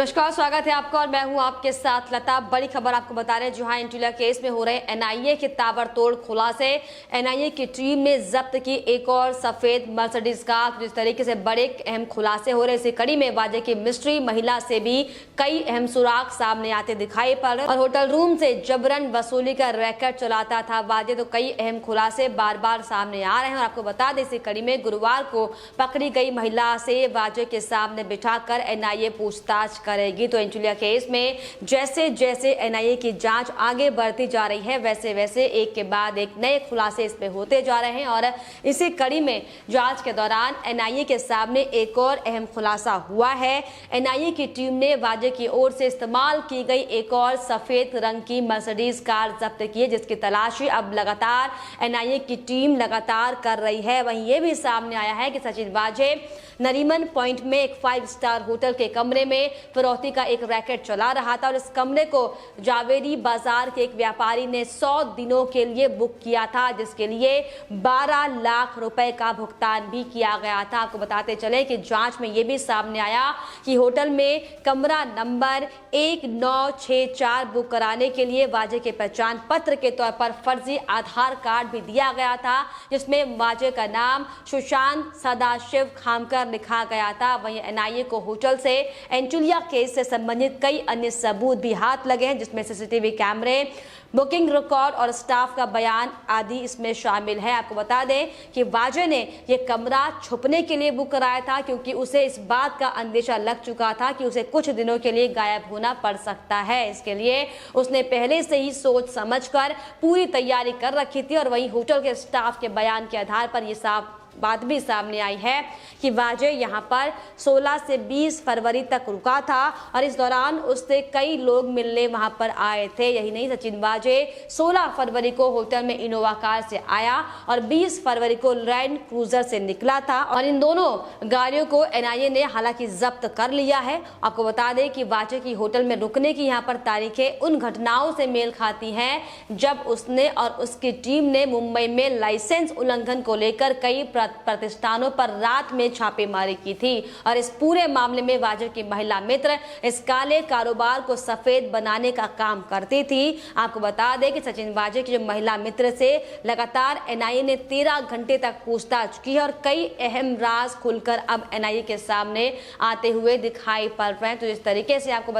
नमस्कार, स्वागत है आपका और मैं हूं आपके साथ लता। बड़ी खबर आपको बता रहे हैं, जहां एंटीलिया केस में हो रहे एनआईए के ताबड़तोड़ खुलासे। एनआईए की टीम ने जब्त की एक और सफेद मर्सिडीज कार। जिस तरीके से बड़े अहम खुलासे हो रहे, इसी कड़ी में वाजे की मिस्ट्री महिला से भी कई अहम सुराग सामने आते दिखाई पड़ रहे और होटल रूम से जबरन वसूली का रैकेट चलाता था वाजे। तो कई अहम खुलासे बार बार सामने आ रहे हैं और आपको बता दें, इसी कड़ी में गुरुवार को पकड़ी गई महिला से वाजे के सामने बिठाकर एनआईए पूछताछ करेगी। तो एंटीलिया केस में जैसे जैसे एनआईए की जांच आगे बढ़ती जा रही है, वैसे वैसे एक के बाद एक नए खुलासे इसमें होते जा रहे हैं। और इसी कड़ी में जांच के दौरान एनआईए के सामने एक और अहम खुलासा हुआ है। एनआईए की टीम ने वाजे की ओर से इस्तेमाल की गई एक और सफेद रंग की मर्सिडीज कार जब्त की है, जिसकी तलाशी अब लगातार एनआईए की टीम लगातार कर रही है। वहीं ये भी सामने आया है कि सचिन वाजे नरीमन पॉइंट में एक 5 स्टार होटल के कमरे में फिरौती का एक रैकेट चला रहा था और इस कमरे को जावेरी बाजार के एक व्यापारी ने 100 दिनों के लिए बुक किया था, जिसके लिए 12 लाख रुपए का भुगतान भी किया गया था। आपको बताते चले कि जांच में यह भी सामने आया कि होटल में कमरा नंबर 1964 बुक कराने के लिए वाजे के पहचान पत्र के तौर पर फर्जी आधार कार्ड भी दिया गया था, जिसमें वाजे का नाम सुशांत सदाशिव खामकर लिखा गया था। वहीं एनआईए को होटल से एंटीलिया केस से संबंधित कई अन्य सबूत भी हाथ लगे हैं, जिसमें सीसीटीवी कैमरे, बुकिंग रिकॉर्ड और स्टाफ का बयान आदि इसमें शामिल है। आपको बता दें कि वाजे ने यह कमरा छुपने के लिए बुक कराया था, क्योंकि उसे इस बात का अंदेशा लग चुका था कि उसे कुछ दिनों के लिए गायब होना पड़ सकता है। इसके लिए उसने पहले से ही सोच समझकर पूरी तैयारी कर रखी थी। और वहीं होटल के स्टाफ के बयान के आधार पर यह साफ बात भी सामने आई है कि वाजे यहां पर 16 से 20 फरवरी तक रुका था और इस दौरान उससे कई लोग मिलने वहां पर आए थे। यही नहीं, सचिन वाजे 16 फरवरी को होटल में इनोवा कार से आया और 20 फरवरी को लैंड क्रूजर से निकला था और इन दोनों गाड़ियों को एनआईए ने हालांकि जब्त कर लिया है। आपको बता दें कि वाजे की होटल में रुकने की यहां पर तारीखें उन घटनाओं से मेल खाती हैं जब उसने और उसकी टीम ने मुंबई में लाइसेंस उल्लंघन को लेकर कई प्रतिष्ठानों पर रात में छापेमारी की थी। और इस पूरे मामले में वाजे की महिला मित्र इस काले कारोबार को सफेद बनाने का काम करती थी। आपको बता दें कि सचिन वाजे की जो महिला मित्र से लगातार एनआईए ने 13 घंटे तक पूछताछ की और कई अहम राज खुलकर अब एनआईए के सामने आते हुए दिखाई पड़ रहे हैं। तो इस तरीके से आपको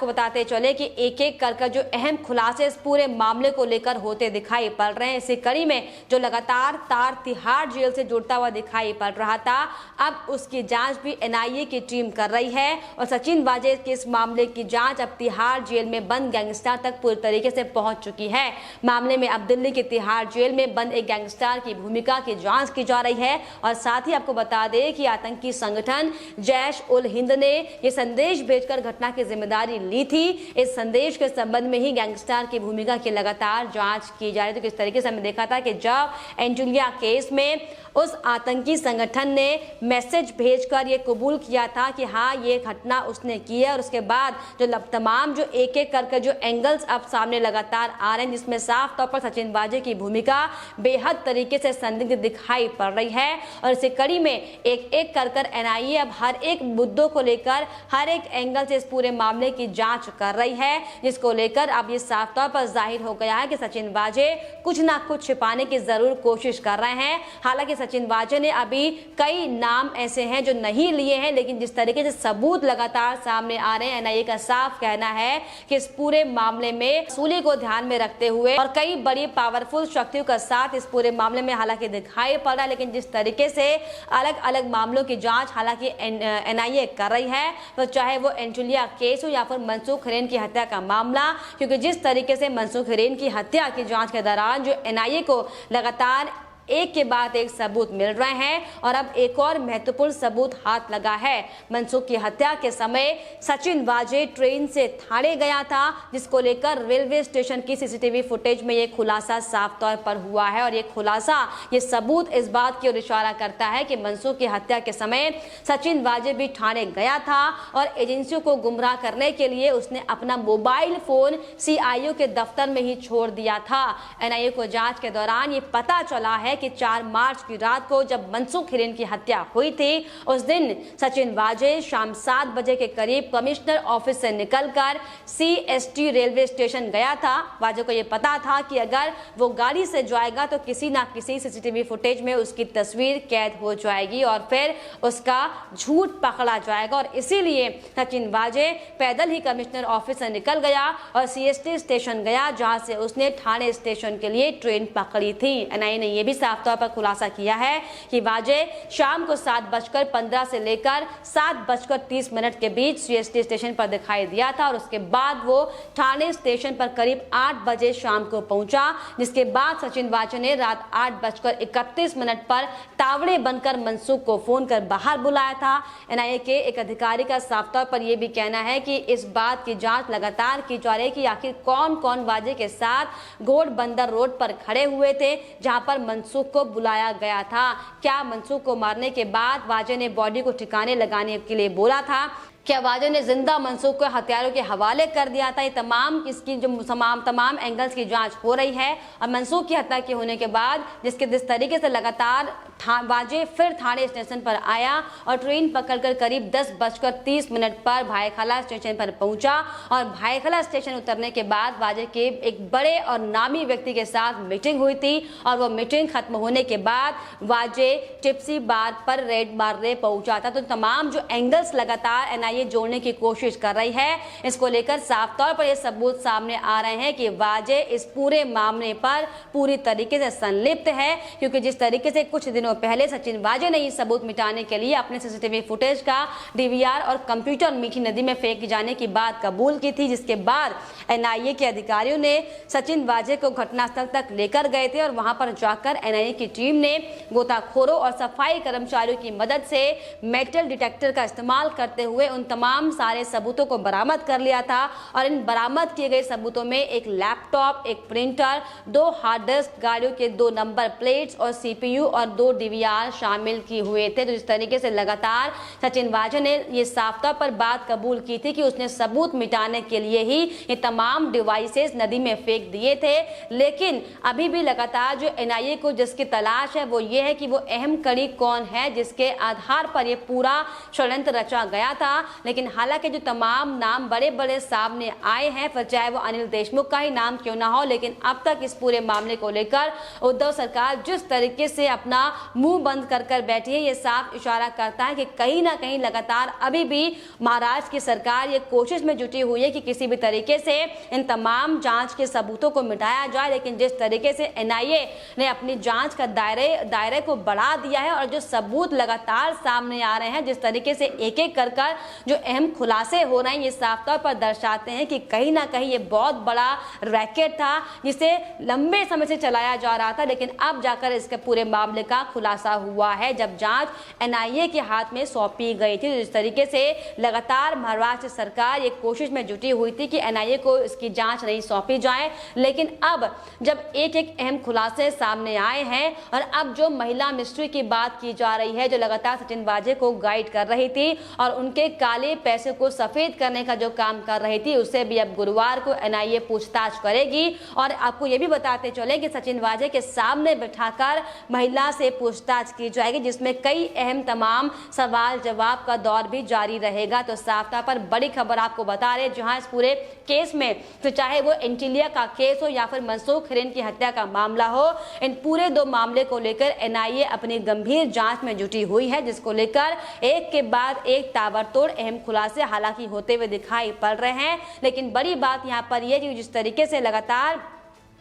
बताते चले कि एक एक कर जो अहम खुलासे इस पूरे मामले को लेकर होते दिखाई पड़ रहे हैं। इसी कड़ी में जो लगातार तार तिहाड़ जेल से जुड़ता हुआ दिखाई पड़ रहा था, अब उसकी जांच भी एनआईए की टीम कर रही है और सचिन वाजे के इस मामले की जांच अब तिहाड़ जेल में बंद गैंगस्टर तक पूरी तरीके से पहुंच चुकी है। मामले में अब दिल्ली के तिहाड़ जेल में बंद एक गैंगस्टर की भूमिका की जांच की जा रही है और साथ ही आपको बता दें कि आतंकी संगठन जैश उल हिंद ने यह संदेश भेजकर घटना की जिम्मेदारी ली थी। इस संदेश के संबंध में ही गैंगस्टर की भूमिका की लगातार जांच की जा रही है। तो किस तरीके से हमने देखा था कि जब एंटीलिया केस में उस आतंकी संगठन ने मैसेज भेजकर ये कबूल किया था कि हाँ, ये घटना उसने की है और उसके बाद जो तमाम जो एक एक करके जो एंगल्स अब सामने लगातार आ रहे हैं, जिसमें साफ तौर पर सचिन वाजे की भूमिका बेहद तरीके से संदिग्ध दिखाई पड़ रही है। और इसी कड़ी में एक एक कर एनआईए अब हर एक मुद्दों को लेकर हर एक एंगल से इस पूरे मामले की जांच कर रही है, जिसको लेकर अब ये साफ तौर पर जाहिर हो गया है कि सचिन वाजे कुछ ना कुछ छिपाने की जरूर कोशिश कर रहे हैं। हालांकि सचिन वाजे ने अभी कई नाम ऐसे हैं जो नहीं लिए हैं, लेकिन जिस तरीके से सबूत लगातार सामने आ रहे हैं, एनआईए का साफ कहना है कि इस पूरे मामले में वसूली को ध्यान में रखते हुए और कई बड़ी पावरफुल शक्तियों का साथ इस पूरे मामले में हालांकि दिखाई पड़ रहा है, लेकिन जिस तरीके से अलग अलग मामलों की जांच हालांकि एनआईए कर रही है, तो चाहे वो एंटीलिया केस हो या फिर मनसूख हिरेन की हत्या का मामला, क्योंकि जिस तरीके से मनसूख हिरेन की हत्या की जांच के दौरान जो एनआईए को लगातार एक के बाद एक सबूत मिल रहे हैं और अब एक और महत्वपूर्ण सबूत हाथ लगा है। मनसूख की हत्या के समय सचिन वाजे ट्रेन से थाने गया था, जिसको लेकर रेलवे स्टेशन की सीसीटीवी फुटेज में यह खुलासा साफ तौर पर हुआ है और यह खुलासा, यह सबूत इस बात की ओर इशारा करता है कि मनसूख की हत्या के समय सचिन वाजे भी थाने गया था और एजेंसियों को गुमराह करने के लिए उसने अपना मोबाइल फोन सीआईओ के दफ्तर में ही छोड़ दिया था। एनआईए को जांच के दौरान ये पता चला है कि 4 मार्च की रात को जब मनसुख हिरेन की हत्या हुई थी, उस दिन सचिन वाजे शाम 7 बजे के करीब कमिश्नर ऑफिस से निकलकर CST रेलवे स्टेशन गया था। वाजे को यह पता था कि अगर वो गाड़ी से जाएगा तो किसी ना किसी CCTV फुटेज में उसकी तस्वीर कैद हो जाएगी और फिर उसका झूठ पकड़ा जाएगा, और इसीलिए सचिन वाजे पैदल ही कमिश्नर ऑफिस से निकल गया और CST स्टेशन गया, जहां से उसने ठाणे स्टेशन के लिए ट्रेन पकड़ी थी। NIA ने यह भी साफ तौर पर खुलासा किया है कि वाजे शाम को 7:15 से लेकर 7:30 के बीच CST स्टेशन पर दिखाई दिया था और उसके बाद वो ठाणे स्टेशन पर करीब 8 बजे शाम को पहुंचा, जिसके बाद सचिन वाजे ने रात 8:31 पर तावड़े बनकर मनसुख को फोन कर बाहर बुलाया था। NIA के एक अधिकारी का साफ तौर पर यह भी कहना है कि इस बात की जांच लगातार की जा रही है कि आखिर कौन कौन वाजे के साथ घोड़बंदर रोड पर खड़े हुए थे जहां पर मनसुख को बुलाया गया था। क्या मनसुख को मारने के बाद वाजे ने बॉडी को ठिकाने लगाने के लिए बोला था? क्या वाजे ने जिंदा मनसुख को हत्यारों के हवाले कर दिया था? ये तमाम इसकी जो तमाम एंगल्स की जांच हो रही है। और मनसुख की हत्या के होने के बाद जिस तरीके से लगातार वाजे फिर ठाणे स्टेशन पर आया और ट्रेन पकड़कर करीब 10:30 पर भायखला स्टेशन पर पहुंचा, और भायखला स्टेशन उतरने के बाद वाजे के एक बड़े और नामी व्यक्ति के साथ मीटिंग हुई थी, और वो मीटिंग खत्म होने के बाद वाजे टिप्सी बार पर रेड मारने पहुंचा था। तो तमाम जो एंगल्स लगातार NIA जोड़ने की कोशिश कर रही है, इसको लेकर साफ तौर पर ये सबूत सामने आ रहे हैं कि वाजे इस पूरे मामले पर पूरी तरीके से संलिप्त है, क्योंकि जिस तरीके से कुछ दिनों पहले सचिन वाजे ने ये सबूत मिटाने के लिए अपने CCTV फुटेज का DVR और कंप्यूटर मीठी नदी में फेंक जाने की बात कबूल की थी, जिसके बाद NIA के अधिकारियों ने सचिन वाजे को घटनास्थल तक लेकर गए थे और वहां पर जाकर NIA की टीम ने गोताखोरों और सफाई कर्मचारियों की मदद से मेटल डिटेक्टर का इस्तेमाल करते हुए उन तमाम सारे सबूतों को बरामद कर लिया था। और इन बरामद किए गए सबूतों में एक लैपटॉप, एक प्रिंटर, 2 हार्ड डिस्क, गाड़ियों के 2 नंबर प्लेट्स और CPU और 2 DVR शामिल किए हुए थे। तो इस तरीके से लगातार सचिन वाजे ने ये साफ तौर पर बात कबूल की थी कि उसने सबूत मिटाने के लिए ही ये तमाम डिवाइसेस नदी में फेंक दिए थे। लेकिन अभी भी लगातार जो NIA को जिसकी तलाश है वो ये है कि वो अहम कड़ी कौन है जिसके आधार पर ये पूरा षड्यंत्र रचा गया था। लेकिन हालांकि जो तमाम नाम बड़े बड़े सामने आए हैं, फिर चाहे वो अनिल देशमुख का ही नाम क्यों ना हो, लेकिन अब तक इस पूरे मामले को लेकर उद्धव सरकार जिस तरीके से अपना मुंह बंद कर बैठी है, ये साफ इशारा करता है कि कहीं ना कहीं लगातार अभी भी महाराष्ट्र की सरकार ये कोशिश में जुटी हुई है कि किसी भी तरीके से इन तमाम जांच के सबूतों को मिटाया जाए। लेकिन जिस तरीके से NIA ने अपनी जांच का दायरे को बढ़ा दिया है और जो सबूत लगातार सामने आ रहे हैं, जिस तरीके से एक एक कर जो अहम खुलासे हो रहे हैं, ये साफ तौर पर दर्शाते हैं कि कहीं ना कहीं ये बहुत बड़ा रैकेट था जिसे लंबे समय से चलाया जा रहा था, लेकिन अब जाकर इसके पूरे मामले का खुलासा हुआ है जब जांच NIA के हाथ में सौंपी गई थी। जिस तरीके से लगातार महाराष्ट्र सरकार ये कोशिश में जुटी हुई थी कि NIA को इसकी जांच नहीं सौंपी जाए, लेकिन अब जब एक एक अहम खुलासे सामने आए हैं और अब जो महिला मिस्ट्री की बात की जा रही है जो लगातार सचिन वाजे को गाइड कर रही थी और उनके काले पैसे को सफेद करने का जो काम कर रही थी, उससे भी अब गुरुवार को NIA पूछताछ करेगी। और आपको ये भी बताते चले कि सचिन वाजे के सामने बिठाकर महिला से पूछताछ की जाएगी, जिसमें कई अहम तमाम सवाल जवाब का दौर भी जारी रहेगा। तो साफ तौर पर बड़ी खबर आपको बता रहे, जहां इस पूरे केस में तो चाहे वो एंटीलिया का केस हो या फिर मनसुख हिरेन की हत्या का मामला हो, इन पूरे 2 मामले को लेकर NIA अपनी गंभीर जांच में जुटी हुई है, जिसको लेकर एक के बाद एक ताबड़तोड़ अहम खुलासे हालांकि होते हुए दिखाई पड़ रहे हैं। लेकिन बड़ी बात यहाँ पर यह कि जिस तरीके से लगातार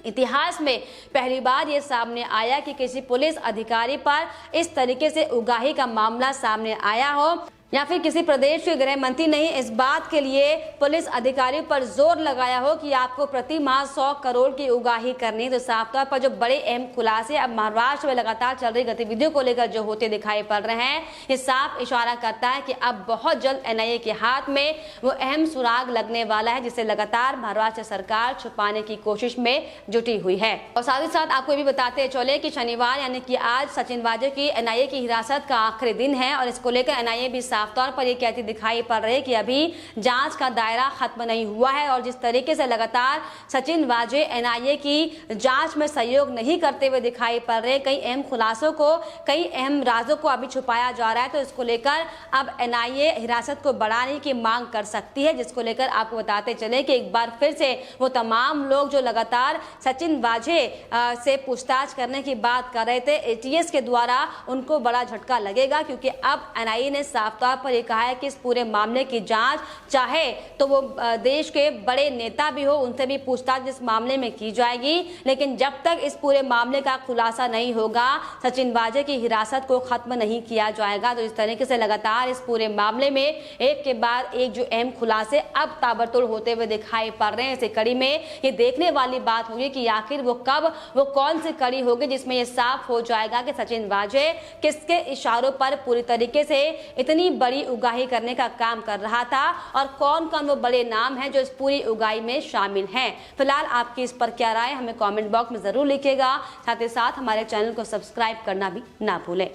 इतिहास में पहली बार ये सामने आया कि किसी पुलिस अधिकारी पर इस तरीके से उगाही का मामला सामने आया हो या फिर किसी प्रदेश के गृह मंत्री ने इस बात के लिए पुलिस अधिकारियों पर जोर लगाया हो कि आपको प्रति माह 100 करोड़ की उगाही करनी। तो साफ तौर पर जो बड़े अहम खुलासे अब महाराष्ट्र में लगातार चल रही गतिविधियों को लेकर जो होते दिखाई पड़ रहे हैं, ये साफ इशारा करता है कि अब बहुत जल्द NIA के हाथ में वो अहम सुराग लगने वाला है, जिसे लगातार महाराष्ट्र सरकार छुपाने की कोशिश में जुटी हुई है। और साथ ही साथ आपको भी बताते चले कि शनिवार यानी कि आज सचिन वाजे की NIA की हिरासत का आखिरी दिन है और इसको लेकर NIA भी साफ तौर पर ये कहती दिखाई पड़ रही है कि अभी जांच का दायरा खत्म नहीं हुआ है और जिस तरीके से लगातार सचिन वाजे एनआईए की जांच में सहयोग नहीं करते हुए दिखाई पड़ रहे, कई अहम खुलासों को, कई अहम राजों को अभी छुपाया जा रहा है, तो इसको लेकर अब एनआईए हिरासत को बढ़ाने की मांग कर सकती है, जिसको लेकर आपको बताते चले कि एक बार फिर से वो तमाम लोग जो लगातार सचिन वाजे से पूछताछ करने की बात कर रहे थे एटीएस के द्वारा, उनको बड़ा झटका लगेगा, क्योंकि अब एनआईए ने साफ तौर पर यह कहा है कि इस पूरे मामले की जांच चाहे तो वो देश के बड़े नेता भी हो उनसे भी पूछताछ इस मामले में की जाएगी, लेकिन जब तक इस पूरे मामले का खुलासा नहीं होगा सचिन वाजे की हिरासत को खत्म नहीं किया जाएगा। तो इस तरीके से लगातार इस पूरे मामले में एक के बाद एक जो अहम खुलासे अब ताबड़तोड़ होते हुए दिखाई पड़ रहे हैं। इस कड़ी में ये देखने वाली बात होगी कि आखिर वो कब, वो कौन सी कड़ी होगी जिसमें ये साफ हो जाएगा कि सचिन वाजे किसके इशारों पर पूरी तरीके से इतनी बड़ी उगाही करने का काम कर रहा था और कौन कौन वो बड़े नाम हैं जो इस पूरी उगाही में शामिल हैं। फिलहाल आपकी इस पर क्या राय हमें कमेंट बॉक्स में जरूर लिखिएगा, साथ ही साथ हमारे चैनल को सब्सक्राइब करना भी ना भूलें।